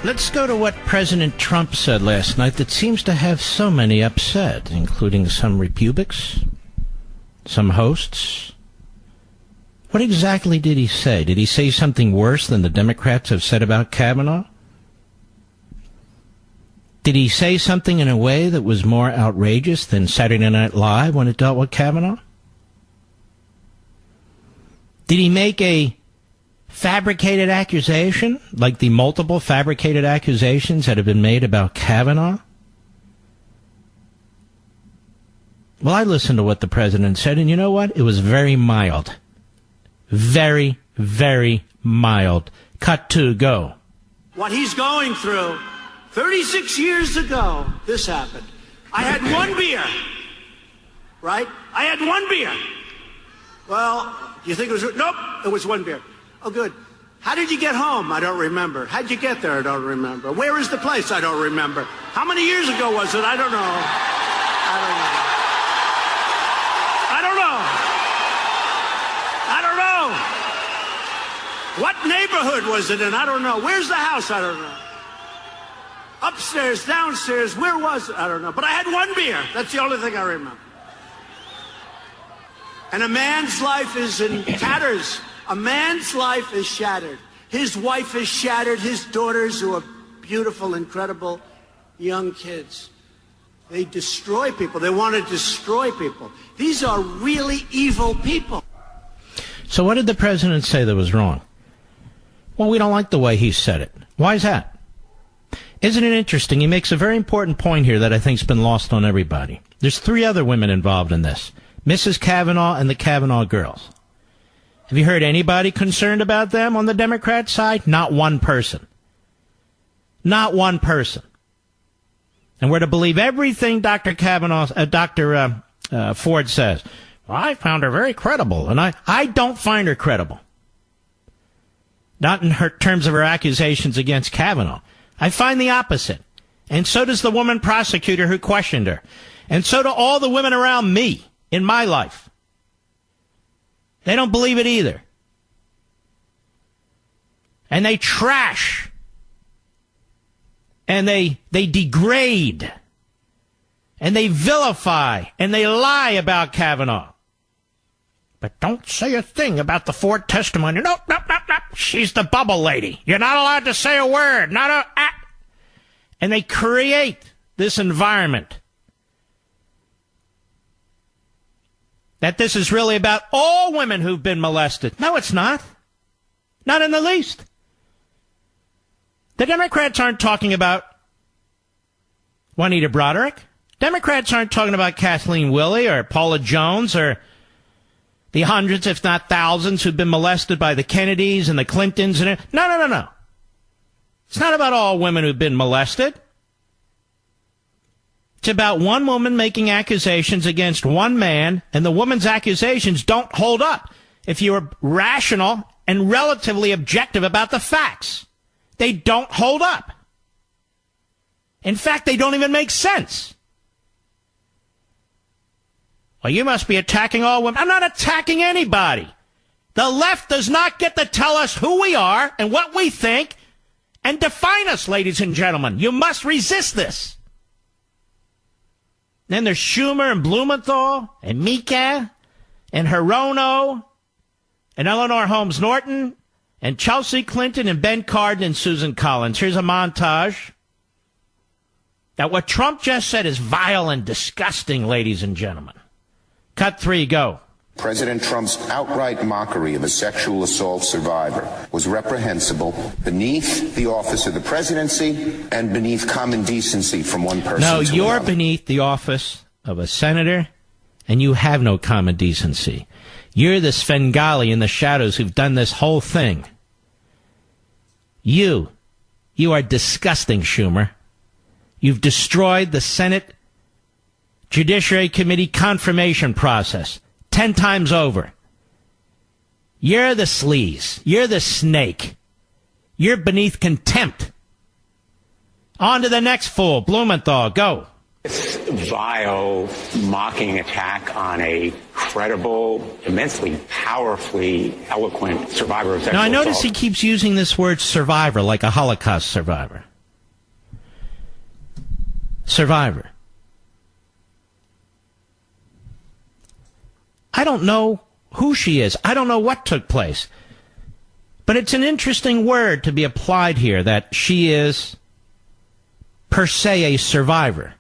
Let's go to what President Trump said last night that seems to have so many upset, including some Republics, some hosts. What exactly did he say? Did he say something worse than the Democrats have said about Kavanaugh? Did he say something in a way that was more outrageous than Saturday Night Live when it dealt with Kavanaugh? Did he make a fabricated accusation, like the multiple fabricated accusations that have been made about Kavanaugh? Well, I listened to what the president said, and you know what? It was very mild. Very, very mild. Cut to, go. What he's going through, 36 years ago, this happened. I had one beer, right? I had one beer. Well, you think it was, nope, it was one beer. Oh, good. How did you get home? I don't remember. How'd you get there? I don't remember. Where is the place? I don't remember. How many years ago was it? I don't know. I don't know. What neighborhood was it in? I don't know. Where's the house? I don't know. Upstairs, downstairs, where was it? I don't know. But I had one beer. That's the only thing I remember. And a man's life is in tatters. A man's life is shattered. His wife is shattered. His daughters, who are beautiful, incredible young kids. They destroy people. They want to destroy people. These are really evil people. So what did the president say that was wrong? Well, we don't like the way he said it. Why is that? Isn't it interesting? He makes a very important point here that I think's been lost on everybody. There's 3 other women involved in this. Mrs. Kavanaugh and the Kavanaugh girls. Have you heard anybody concerned about them on the Democrat side? Not one person. Not one person. And we're to believe everything Dr. Ford says. Well, I found her very credible, and I don't find her credible. Not in terms of her accusations against Kavanaugh. I find the opposite. And so does the woman prosecutor who questioned her. And so do all the women around me in my life. They don't believe it either. And they trash. And they degrade. And they vilify. And they lie about Kavanaugh. But don't say a thing about the Ford testimony. Nope. She's the bubble lady. You're not allowed to say a word. And they create this environment that this is really about all women who've been molested. No, it's not. Not in the least. The Democrats aren't talking about Juanita Broderick. Democrats aren't talking about Kathleen Willey or Paula Jones or the hundreds, if not thousands, who've been molested by the Kennedys and the Clintons. No. It's not about all women who've been molested. It's about one woman making accusations against one man, and the woman's accusations don't hold up if you're rational and relatively objective about the facts. They don't hold up. In fact, they don't even make sense. Well, you must be attacking all women. I'm not attacking anybody. The left does not get to tell us who we are and what we think and define us, ladies and gentlemen. You must resist this. Then there's Schumer and Blumenthal and Mika and Hirono and Eleanor Holmes Norton and Chelsea Clinton and Ben Cardin and Susan Collins. Here's a montage. Now, what Trump just said is vile and disgusting, ladies and gentlemen. Cut 3, go. President Trump's outright mockery of a sexual assault survivor was reprehensible, beneath the office of the presidency and beneath common decency from one person to another. No, you're beneath the office of a senator, and you have no common decency. You're the Svengali in the shadows who've done this whole thing. You are disgusting, Schumer. You've destroyed the Senate Judiciary Committee confirmation process 10 times over. You're the sleaze. You're the snake. You're beneath contempt. On to the next fool. Blumenthal, go. This vile, mocking attack on a credible, immensely powerfully eloquent survivor of sexual assault. Now, I notice he keeps using this word survivor like a Holocaust survivor. survivor. I don't know who she is. I don't know what took place. But it's an interesting word to be applied here, that she is per se a survivor.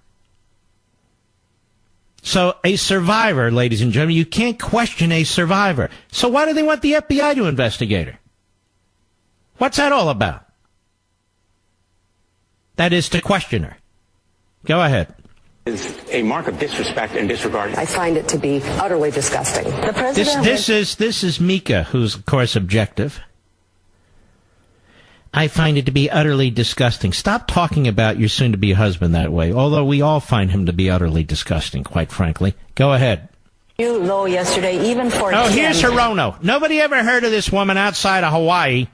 So a survivor, ladies and gentlemen, you can't question a survivor. So why do they want the FBI to investigate her? What's that all about? That is to question her. Go ahead. Is a mark of disrespect and disregard. I find it to be utterly disgusting. The president this is Mika, who's of course objective. I find it to be utterly disgusting. Stop talking about your soon-to-be husband that way, although we all find him to be utterly disgusting, quite frankly. Go ahead. Low yesterday, even for here's Hirono. Nobody ever heard of this woman outside of Hawaii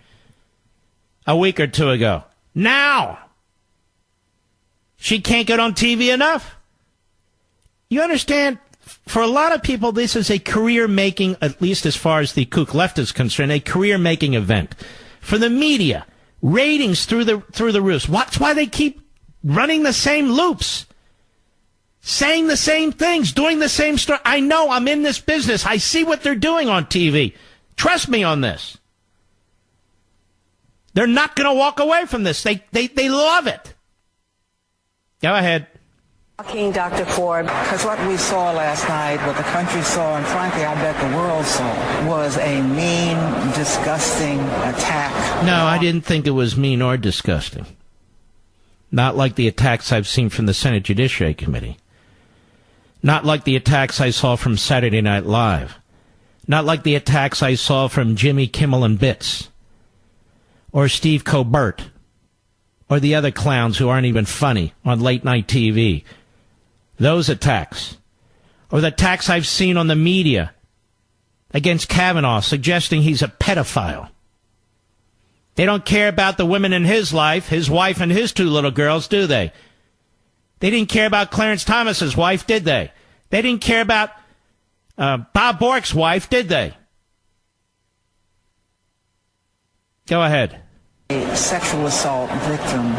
a week or two ago. Now, she can't get on TV enough. You understand? For a lot of people, this is a career-making, at least as far as the kook left is concerned, a career-making event. For the media, ratings through the roof. That's why they keep running the same loops, saying the same things, doing the same story. I know, I'm in this business. I see what they're doing on TV. Trust me on this. They're not going to walk away from this. They love it. Go ahead. King Dr. Ford. Because what we saw last night, what the country saw, and frankly, I bet the world saw, was a mean, disgusting attack. No, I didn't think it was mean or disgusting. Not like the attacks I've seen from the Senate Judiciary Committee. Not like the attacks I saw from Saturday Night Live. Not like the attacks I saw from Jimmy Kimmel and Bits. Or Steve Colbert. Or the other clowns who aren't even funny on late-night TV. Those attacks. Or the attacks I've seen on the media against Kavanaugh, suggesting he's a pedophile. They don't care about the women in his life, his wife and his 2 little girls, do they? They didn't care about Clarence Thomas's wife, did they? They didn't care about Bob Bork's wife, did they? Go ahead. A sexual assault victim.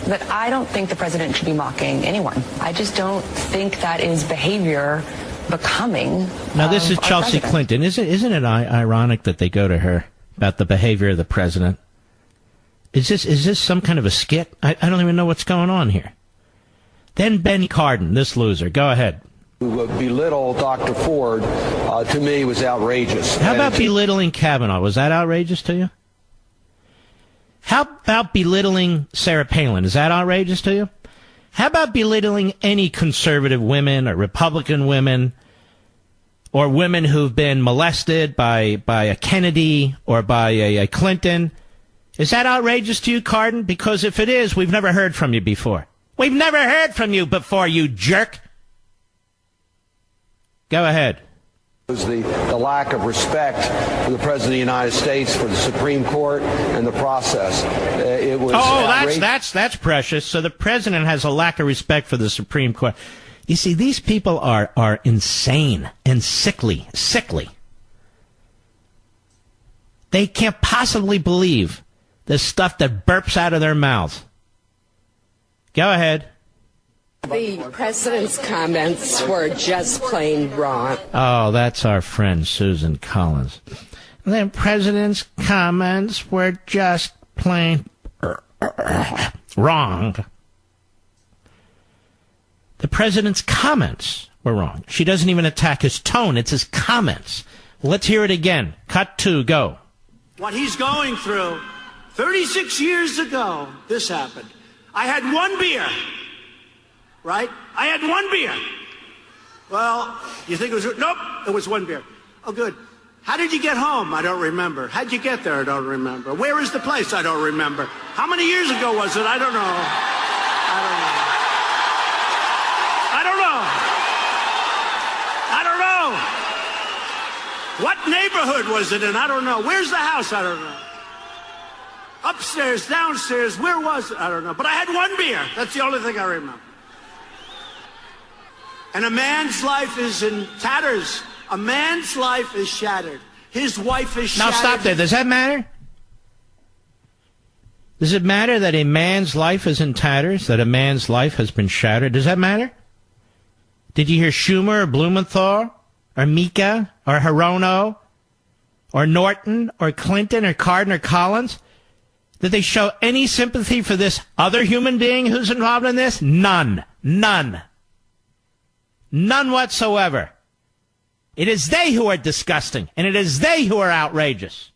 But I don't think the president should be mocking anyone. I just don't think that is behavior becoming. Now, this is Chelsea Clinton. Isn't it ironic that they go to her about the behavior of the president? Is this some kind of a skit? I don't even know what's going on here. Then Ben Cardin, this loser. Go ahead. To belittle Dr. Ford, to me, was outrageous. How about belittling Kavanaugh? Was that outrageous to you? How about belittling Sarah Palin? Is that outrageous to you? How about belittling any conservative women or Republican women or women who've been molested by a Kennedy or by a Clinton? Is that outrageous to you, Cardin? Because if it is, we've never heard from you before. We've never heard from you before, you jerk. Go ahead. The lack of respect for the President of the United States, for the Supreme Court, and the process. It was that's precious. So the President has a lack of respect for the Supreme Court. You see, these people are insane and sickly. They can't possibly believe the stuff that burps out of their mouths. Go ahead. The president's comments were just plain wrong. Oh, that's our friend Susan Collins. The president's comments were just plain wrong. The president's comments were wrong. She doesn't even attack his tone. It's his comments. Let's hear it again. Cut 2, go. What he's going through, 36 years ago, this happened. I had 1 beer. Right? I had 1 beer. Well, you think it was... Nope, it was 1 beer. Oh, good. How did you get home? I don't remember. How'd you get there? I don't remember. Where is the place? I don't remember. How many years ago was it? I don't know. What neighborhood was it in? I don't know. Where's the house? I don't know. Upstairs, downstairs, where was it? I don't know. But I had 1 beer. That's the only thing I remember. And a man's life is in tatters. A man's life is shattered. His wife is shattered. Now stop there. Does that matter? Does it matter that a man's life is in tatters, that a man's life has been shattered? Does that matter? Did you hear Schumer or Blumenthal or Mika or Hirono or Norton or Clinton or Cardin or Collins? Did they show any sympathy for this other human being who's involved in this? None. None. None whatsoever. It is they who are disgusting, and it is they who are outrageous.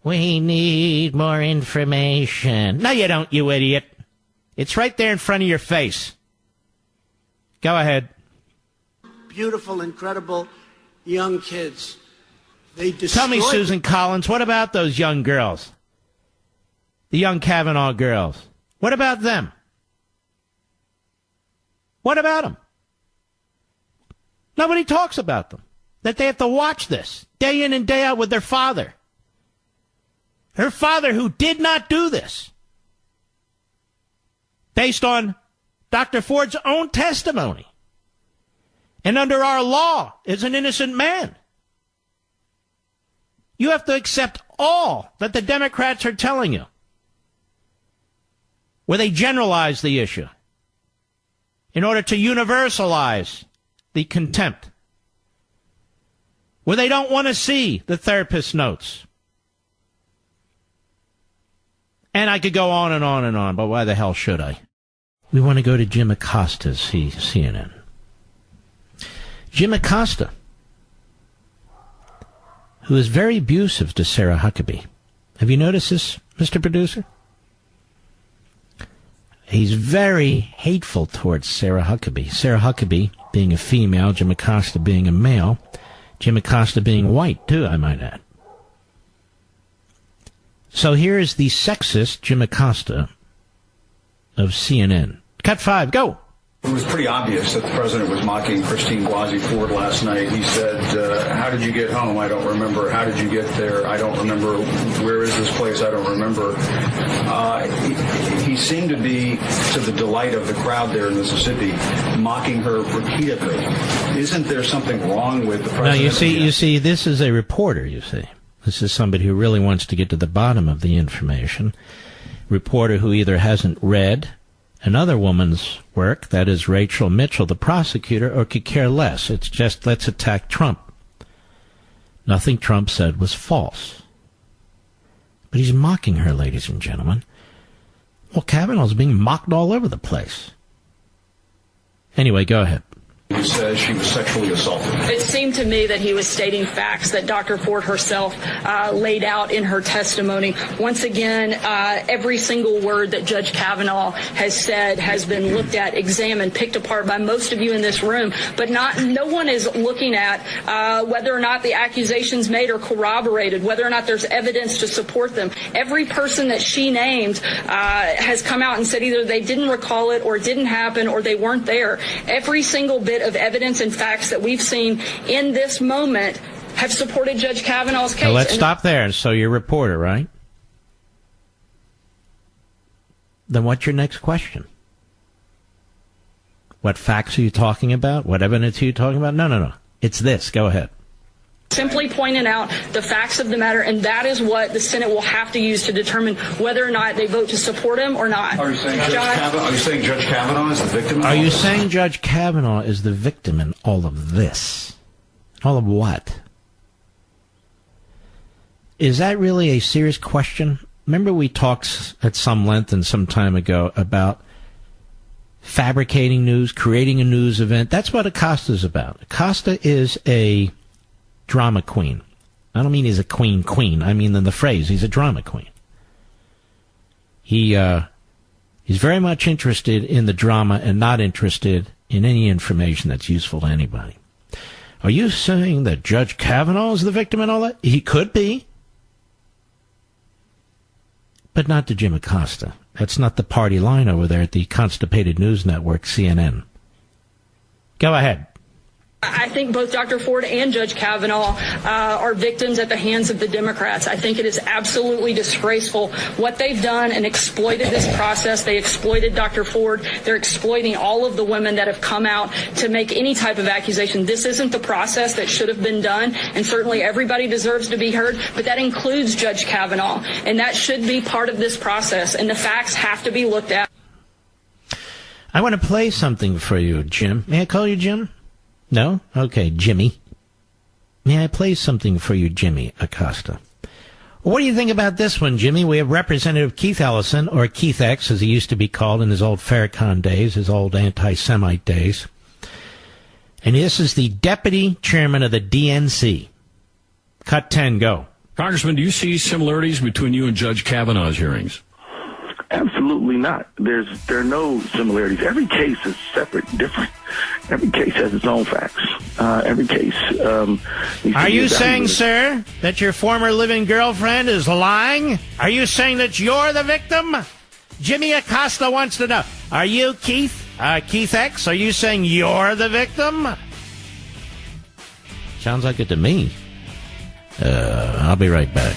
We need more information. No, you don't, you idiot. It's right there in front of your face. Go ahead. Beautiful, incredible young kids. They Tell me, Susan Collins, what about those young girls? The young Kavanaugh girls. What about them? What about them? Nobody talks about them. That they have to watch this day in and day out with their father. Her father who did not do this. Based on Dr. Ford's own testimony. And under our law is an innocent man. You have to accept all that the Democrats are telling you. Where they generalize the issue. In order to universalize the contempt. Where they don't want to see the therapist's notes. And I could go on and on and on, but why the hell should I? We want to go to Jim Acosta's CNN. Jim Acosta, who is very abusive to Sarah Huckabee. Have you noticed this, Mr. Producer? He's very hateful towards Sarah Huckabee. Sarah Huckabee being a female, Jim Acosta being a male, Jim Acosta being white, too, I might add. So here is the sexist Jim Acosta of CNN. Cut 5, go. It was pretty obvious that the president was mocking Christine Blasey Ford last night. He said, how did you get home? I don't remember. How did you get there? I don't remember. Where is this place? I don't remember. He seemed to be, to the delight of the crowd there in Mississippi, mocking her repeatedly. Isn't there something wrong with the president? Now, you see, this is a reporter, you see. This is somebody who really wants to get to the bottom of the information. Reporter who either hasn't read another woman's work, that is Rachel Mitchell, the prosecutor, or could care less. It's just, let's attack Trump. Nothing Trump said was false. But he's mocking her, ladies and gentlemen. Well, Kavanaugh's being mocked all over the place. Anyway, go ahead. He says she was sexually assaulted. It seemed to me that he was stating facts that Dr. Ford herself laid out in her testimony. Once again, every single word that Judge Kavanaugh has said has been looked at, examined, picked apart by most of you in this room, but no one is looking at whether or not the accusations made are corroborated, whether or not there's evidence to support them. Every person that she named has come out and said either they didn't recall it or it didn't happen or they weren't there. Every single bit of evidence and facts that we've seen in this moment have supported Judge Kavanaugh's case. Now let's stop there. So you're a reporter, right? Then what's your next question? What facts are you talking about? What evidence are you talking about? No. It's this. Go ahead. Simply pointing out the facts of the matter, and that is what the Senate will have to use to determine whether or not they vote to support him or not. Are you saying Judge Kavanaugh is the victim? Are you saying Judge Kavanaugh is the victim in all of this? All of what? Is that really a serious question? Remember we talked at some length and some time ago about fabricating news, creating a news event. That's what Acosta's about. Acosta is a drama queen. I don't mean he's a queen. I mean in the phrase, he's a drama queen. He's very much interested in the drama and not interested in any information that's useful to anybody. Are you saying that Judge Kavanaugh is the victim in all that? He could be. But not to Jim Acosta. That's not the party line over there at the Constipated News Network, CNN. Go ahead. I think both Dr. Ford and Judge Kavanaugh are victims at the hands of the Democrats. I think it is absolutely disgraceful what they've done and exploited this process. They exploited Dr. Ford. They're exploiting all of the women that have come out to make any type of accusation. This isn't the process that should have been done, and certainly everybody deserves to be heard, but that includes Judge Kavanaugh, and that should be part of this process, and the facts have to be looked at. I want to play something for you, Jim. May I call you Jim? No? Okay, Jimmy. May I play something for you, Jimmy Acosta? What do you think about this one, Jimmy? We have Representative Keith Ellison, or Keith X, as he used to be called in his old Farrakhan days, his old anti-Semite days. And this is the deputy chairman of the DNC. Cut 10, go. Congressman, do you see similarities between you and Judge Kavanaugh's hearings? Absolutely not. There are no similarities. Every case is separate, different. Every case has its own facts. Every case. Are you saying, sir, that your former living girlfriend is lying? Are you saying that you're the victim? Jimmy Acosta wants to know. Are you, Keith? Keith X, are you saying you're the victim? Sounds like it to me. I'll be right back.